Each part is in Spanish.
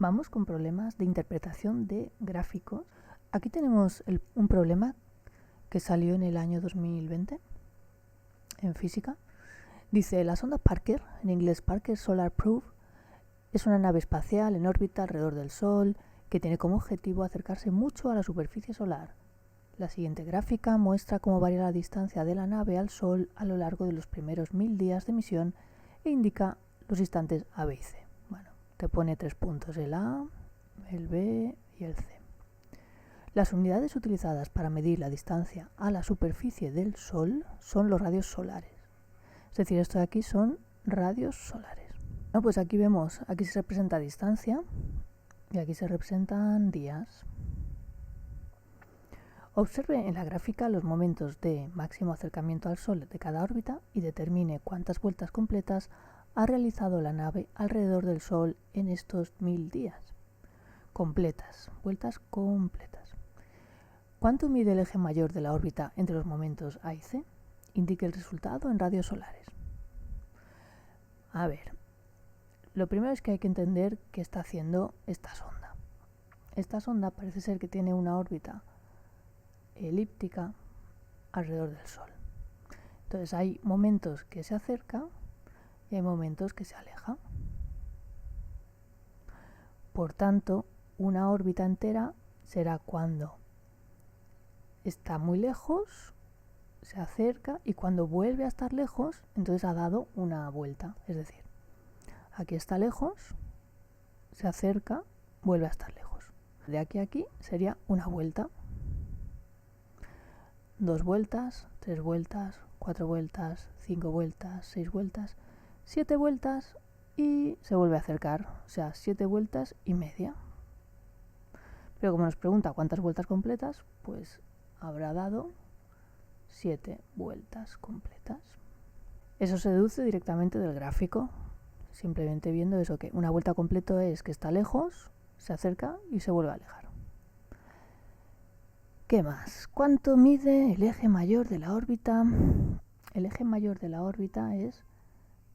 Vamos con problemas de interpretación de gráficos. Aquí tenemos un problema que salió en el año 2020 en física. Dice, la sonda Parker, en inglés Parker Solar Probe, es una nave espacial en órbita alrededor del Sol que tiene como objetivo acercarse mucho a la superficie solar. La siguiente gráfica muestra cómo varía la distancia de la nave al Sol a lo largo de los primeros 1000 días de misión e indica los instantes A, B y C. Bueno, te pone 3 puntos, el A, el B y el C. Las unidades utilizadas para medir la distancia a la superficie del Sol son los radios solares. Es decir, esto de aquí son radios solares. Bueno, pues aquí vemos, aquí se representa distancia y aquí se representan días. Observe en la gráfica los momentos de máximo acercamiento al Sol de cada órbita y determine cuántas vueltas completas ha realizado la nave alrededor del Sol en estos 1000 días. Completas, vueltas completas. ¿Cuánto mide el eje mayor de la órbita entre los momentos A y C? Indique el resultado en radios solares. A ver, lo primero es que hay que entender qué está haciendo esta sonda. Esta sonda parece ser que tiene una órbita elíptica alrededor del Sol. Entonces hay momentos que se acerca y hay momentos que se aleja. Por tanto, una órbita entera será cuando está muy lejos, se acerca y cuando vuelve a estar lejos, entonces ha dado una vuelta. Es decir, aquí está lejos, se acerca, vuelve a estar lejos. De aquí a aquí sería una vuelta. 2 vueltas, 3 vueltas, 4 vueltas, 5 vueltas, 6 vueltas, 7 vueltas y se vuelve a acercar. O sea, 7 vueltas y media. Pero como nos pregunta cuántas vueltas completas, pues habrá dado 7 vueltas completas. Eso se deduce directamente del gráfico. Simplemente viendo eso, que una vuelta completa es que está lejos, se acerca y se vuelve a alejar. ¿Qué más? ¿Cuánto mide el eje mayor de la órbita? El eje mayor de la órbita es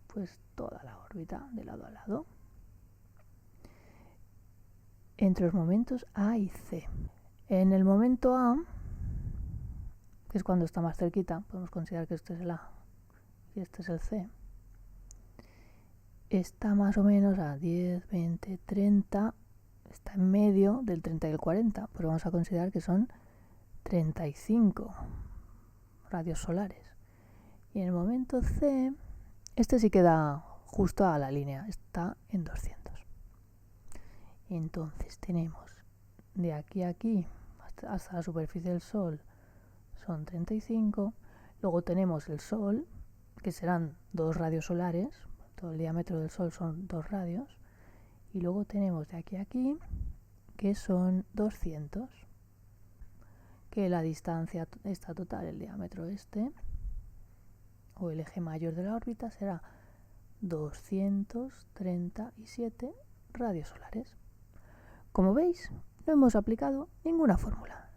pues toda la órbita de lado a lado. Entre los momentos A y C. En el momento A, que es cuando está más cerquita, podemos considerar que este es el A y este es el C. Está más o menos a 10, 20, 30, está en medio del 30 y el 40, pero vamos a considerar que son 35 radios solares. Y en el momento C, este sí queda justo a la línea, está en 200. Entonces tenemos de aquí a aquí hasta la superficie del Sol son 35. Luego tenemos el Sol, que serán 2 radios solares. Todo el diámetro del Sol son 2 radios. Y luego tenemos de aquí a aquí, que son 200. Que la distancia esta total, el diámetro este, o el eje mayor de la órbita, será 237 radios solares. Como veis, no hemos aplicado ninguna fórmula.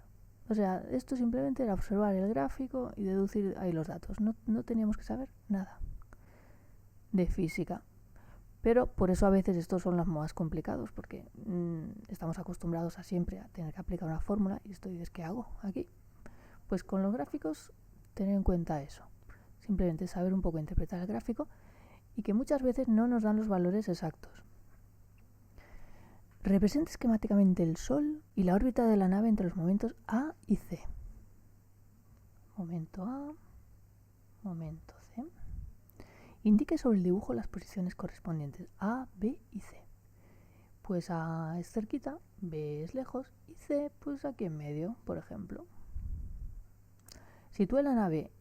O sea, esto simplemente era observar el gráfico y deducir ahí los datos. No teníamos que saber nada de física. Pero por eso a veces estos son los más complicados, porque estamos acostumbrados a siempre a tener que aplicar una fórmula y esto dices, ¿qué hago aquí? Pues con los gráficos, tener en cuenta eso. Simplemente saber un poco interpretar el gráfico y que muchas veces no nos dan los valores exactos. Representa esquemáticamente el Sol y la órbita de la nave entre los momentos A y C. Momento A, momento C. Indique sobre el dibujo las posiciones correspondientes A, B y C. Pues A es cerquita, B es lejos y C pues aquí en medio, por ejemplo. Sitúe la nave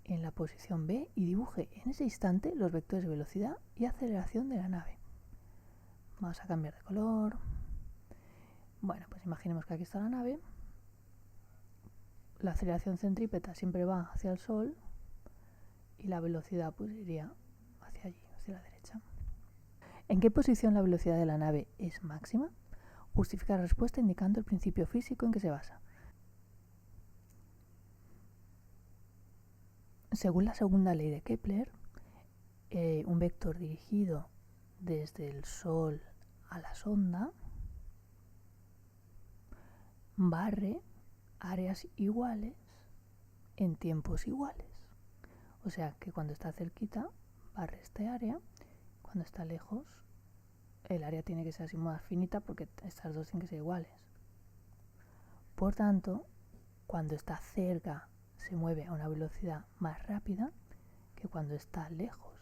en la posición B y dibuje en ese instante los vectores de velocidad y aceleración de la nave. Vamos a cambiar de color. Bueno, pues imaginemos que aquí está la nave. La aceleración centrípeta siempre va hacia el Sol y la velocidad pues iría hacia allí, hacia la derecha. ¿En qué posición la velocidad de la nave es máxima? Justifica la respuesta indicando el principio físico en que se basa. Según la segunda ley de Kepler, un vector dirigido desde el Sol a la sonda barre áreas iguales en tiempos iguales. O sea que cuando está cerquita barre este área, cuando está lejos el área tiene que ser así más finita porque estas dos tienen que ser iguales. Por tanto, cuando está cerca se mueve a una velocidad más rápida que cuando está lejos.